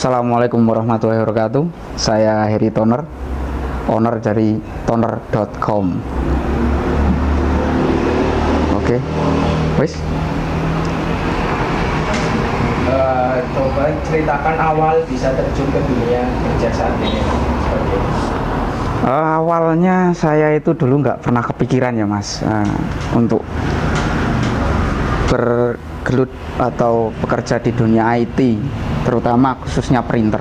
Assalamualaikum warahmatullahi wabarakatuh. Saya Heri Toner, owner dari toner.com. Oke, wis. Coba ceritakan awal bisa terjun ke dunia kerja saat ini. Awalnya saya itu dulu nggak pernah kepikiran ya mas, untuk bergelut atau bekerja di dunia IT, terutama khususnya printer.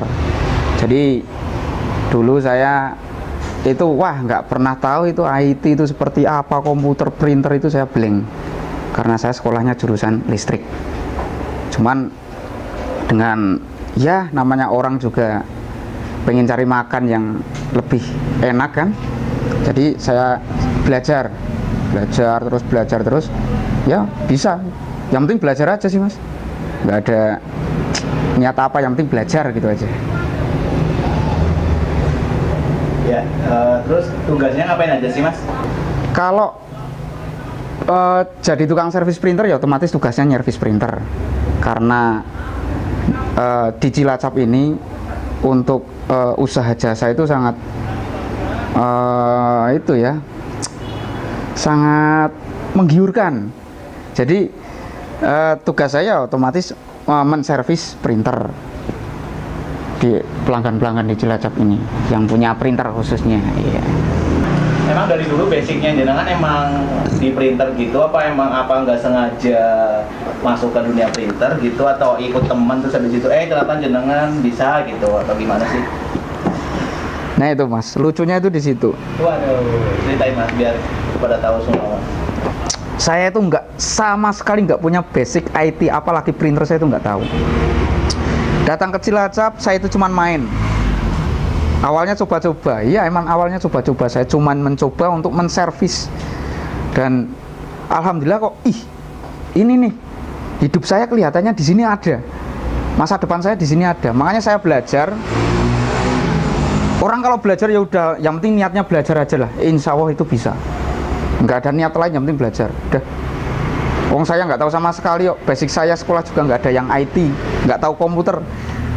Jadi dulu saya itu nggak pernah tahu itu IT itu seperti apa, komputer, printer itu saya blank karena saya sekolahnya jurusan listrik. Cuman dengan ya namanya orang juga pengen cari makan yang lebih enak kan, jadi saya belajar terus ya bisa, yang penting belajar aja sih mas, nggak ada niat apa, yang penting belajar gitu aja ya. Terus tugasnya ngapain aja sih mas? Kalau jadi tukang servis printer ya otomatis tugasnya nyervis printer, karena di Cilacap ini untuk usaha jasa itu sangat sangat menggiurkan. Jadi tugas saya otomatis menservis printer di pelanggan-pelanggan di Cilacap ini yang punya printer khususnya. Iya. Emang dari dulu basicnya jenengan emang di printer gitu, apa emang nggak sengaja masuk ke dunia printer gitu, atau ikut teman terus habis itu ternyata jenengan bisa gitu, atau gimana sih? Nah itu mas, lucunya itu di situ. Waduh, ceritain mas biar pada tahu semua. Saya itu sama sekali nggak punya basic IT, apalagi printer saya itu nggak tahu. Datang ke Cilacap, saya itu cuman main. Awalnya coba-coba, iya emang awalnya coba-coba. Saya cuman mencoba untuk menservis, dan alhamdulillah kok, ini nih hidup saya kelihatannya di sini ada, masa depan saya di sini ada. Makanya saya belajar. Orang kalau belajar ya udah, yang penting niatnya belajar aja lah. Insya Allah itu bisa. Nggak ada niat lain, yang penting belajar. Udah. Wong saya nggak tahu sama sekali kok. Basic saya sekolah juga nggak ada yang IT, nggak tahu komputer.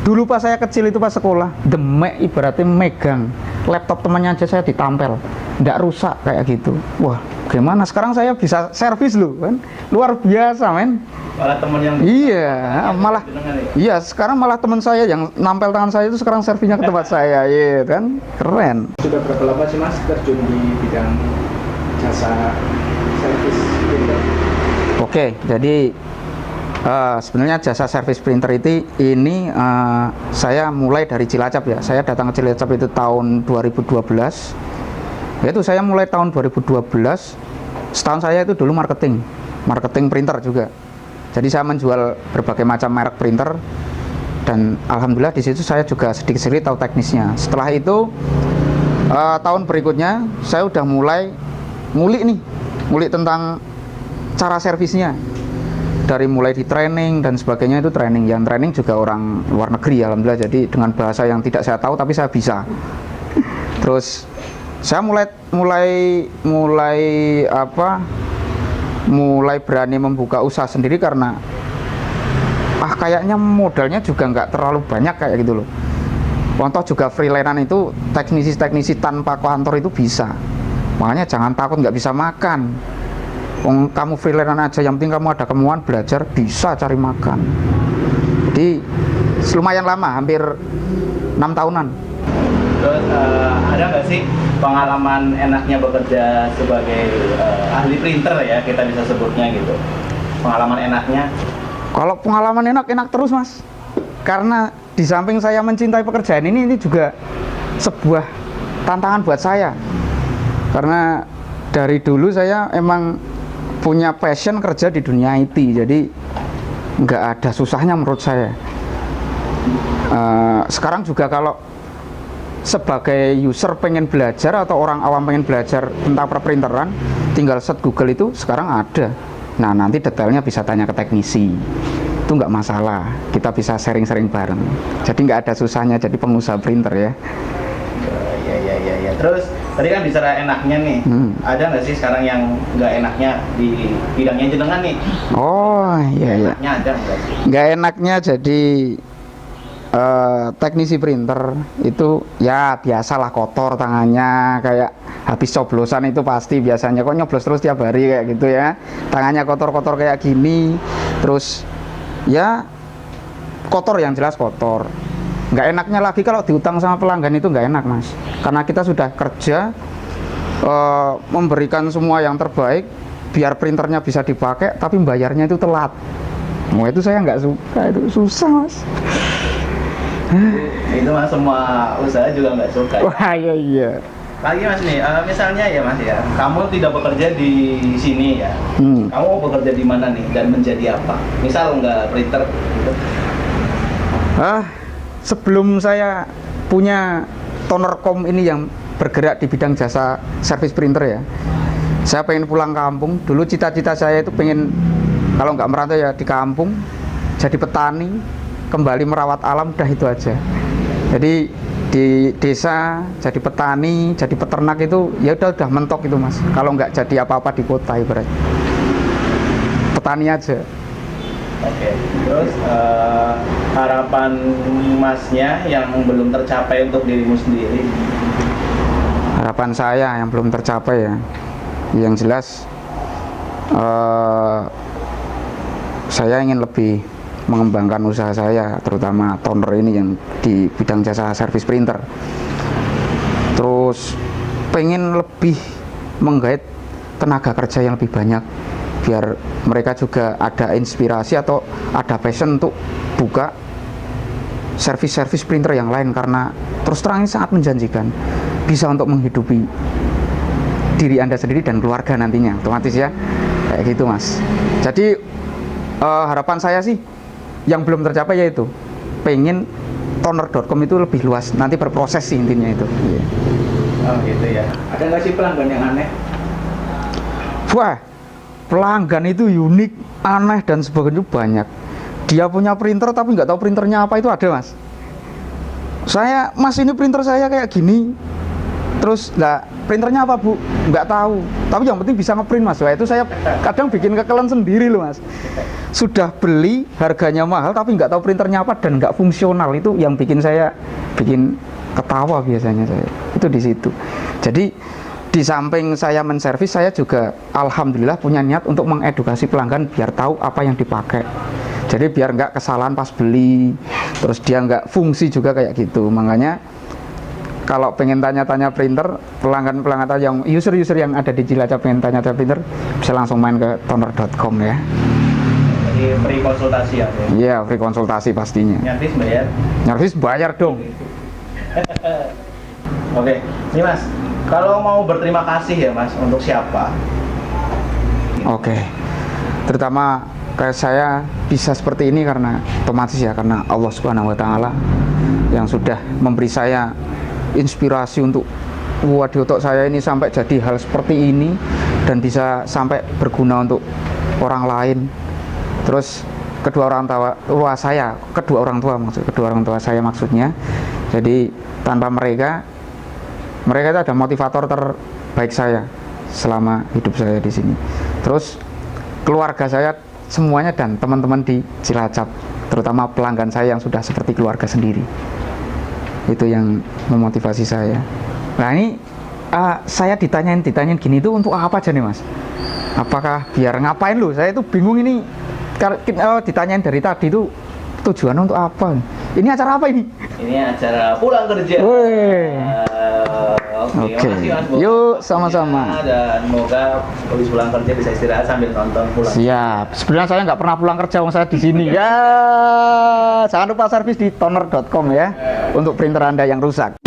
Dulu pas saya kecil itu pas sekolah, demek ibaratnya megang laptop temannya aja saya ditampel, nggak rusak kayak gitu. Wah, gimana sekarang saya bisa servis loh kan, luar biasa men. Malah teman yang iya sekarang malah teman saya yang nampel tangan saya itu sekarang servisnya ke tempat saya, iya kan, keren. Sudah berapa lama sih mas terjun di bidang jasa servis printer? Oke, jadi sebenarnya jasa servis printer ini saya mulai dari Cilacap ya. Saya datang ke Cilacap itu tahun 2012. Yaitu saya mulai tahun 2012. Setahun saya itu dulu marketing printer juga. Jadi saya menjual berbagai macam merek printer, dan alhamdulillah di situ saya juga sedikit-sedikit tahu teknisnya. Setelah itu tahun berikutnya saya udah mulai ngulik tentang cara servisnya. Dari mulai di training dan sebagainya, itu training juga orang luar negeri alhamdulillah, jadi dengan bahasa yang tidak saya tahu tapi saya bisa. Terus saya mulai berani membuka usaha sendiri karena kayaknya modalnya juga nggak terlalu banyak kayak gitu loh. Contoh juga freelance itu teknisi tanpa kantor itu bisa. Makanya jangan takut nggak bisa makan. Kamu freelance aja, yang penting kamu ada kemauan belajar, bisa cari makan. Jadi lumayan lama, hampir 6 tahunan. Terus ada nggak sih pengalaman enaknya bekerja sebagai ahli printer ya, kita bisa sebutnya gitu, pengalaman enaknya? Kalau pengalaman enak terus mas, karena di samping saya mencintai pekerjaan ini juga sebuah tantangan buat saya, karena dari dulu saya emang punya passion kerja di dunia IT, jadi nggak ada susahnya menurut saya. Sekarang juga kalau sebagai user pengen belajar atau orang awam pengen belajar tentang perprinteran, tinggal search Google itu sekarang ada. Nah nanti detailnya bisa tanya ke teknisi, itu nggak masalah, kita bisa sharing-sharing bareng. Jadi nggak ada susahnya jadi pengusaha printer ya. Ya. Terus tadi kan bicara enaknya nih, ada nggak sih sekarang yang nggak enaknya di bidangnya jenengan nih? Oh iya. Enaknya ada nggak sih? Nggak enaknya jadi teknisi printer itu ya biasalah kotor tangannya, kayak habis coblosan itu pasti biasanya kok nyoblos terus tiap hari kayak gitu ya, tangannya kotor-kotor kayak gini, terus ya kotor, yang jelas kotor. Nggak enaknya lagi kalau diutang sama pelanggan itu nggak enak mas, karena kita sudah kerja memberikan semua yang terbaik biar printernya bisa dipakai, tapi bayarnya itu telat. Itu saya nggak suka, itu susah mas. Itu mas, semua usaha juga nggak suka. Wah iya. Lagi mas nih, misalnya ya mas ya, kamu tidak bekerja di sini ya, kamu mau bekerja di mana nih dan menjadi apa? Misal nggak printer gitu. Sebelum saya punya Tonercom ini yang bergerak di bidang jasa servis printer ya, saya pengen pulang kampung. Dulu cita-cita saya itu pengen, kalau nggak merantau ya di kampung, jadi petani, kembali merawat alam, udah itu aja. Jadi di desa jadi petani, jadi peternak itu ya udah mentok itu mas. Kalau nggak jadi apa-apa di kota ibarat petani aja. Oke. Terus harapan masnya yang belum tercapai untuk dirimu sendiri? Harapan saya yang belum tercapai ya, yang jelas saya ingin lebih mengembangkan usaha saya, terutama toner ini yang di bidang jasa servis printer. Terus pengen lebih menggait tenaga kerja yang lebih banyak, biar mereka juga ada inspirasi atau ada passion untuk buka servis-servis printer yang lain, karena terus terang ini sangat menjanjikan, bisa untuk menghidupi diri Anda sendiri dan keluarga nantinya, otomatis ya, kayak gitu mas. Jadi harapan saya sih yang belum tercapai yaitu pengen toner.com itu lebih luas, nanti berproses sih intinya itu. Oh gitu ya. Ada nggak sih pelanggan yang aneh? Wah, pelanggan itu unik, aneh dan sebagainya banyak. Dia punya printer tapi nggak tahu printernya apa, itu ada mas. Saya, mas ini printer saya kayak gini, terus lah printernya apa bu? Nggak tahu, tapi yang penting bisa ngeprint mas. Wah itu saya kadang bikin kekelen sendiri loh mas. Sudah beli harganya mahal tapi nggak tahu printernya apa dan nggak fungsional, itu yang bikin saya ketawa biasanya saya. Itu di situ. Jadi di samping saya menservis, saya juga alhamdulillah punya niat untuk mengedukasi pelanggan biar tahu apa yang dipakai. Jadi biar nggak kesalahan pas beli, terus dia nggak fungsi juga kayak gitu. Makanya kalau pengen tanya-tanya printer, pelanggan-pelanggan yang user-user yang ada di Cilacap pengen tanya-tanya printer, bisa langsung main ke toner.com ya. Jadi free konsultasi ya? Iya, free konsultasi pastinya. Nyarvis bayar? Nyarvis bayar dong. Oke, ini mas, kalau mau berterima kasih ya mas, untuk siapa? Oke, terutama kayak saya bisa seperti ini karena otomatis ya, karena Allah Subhanahu Wa Taala yang sudah memberi saya inspirasi untuk di otak saya ini sampai jadi hal seperti ini dan bisa sampai berguna untuk orang lain. Terus kedua orang tua saya maksudnya. Jadi tanpa mereka itu ada motivator terbaik saya selama hidup saya di sini. Terus keluarga saya semuanya dan teman-teman di Cilacap, terutama pelanggan saya yang sudah seperti keluarga sendiri. Itu yang memotivasi saya. Nah ini saya ditanyain gini itu untuk apa aja nih mas? Apakah biar ngapain loh? Saya itu bingung ini. Ditanyain dari tadi itu tujuannya untuk apa? Ini acara apa ini? Ini acara pulang kerja. Oke. Yuk sama-sama. Dan semoga habis pulang kerja bisa istirahat sambil nonton pulang. Siap. Sebenarnya saya nggak pernah pulang kerja, saya di sini ya. Jangan lupa servis di toner.com ya, untuk printer Anda yang rusak.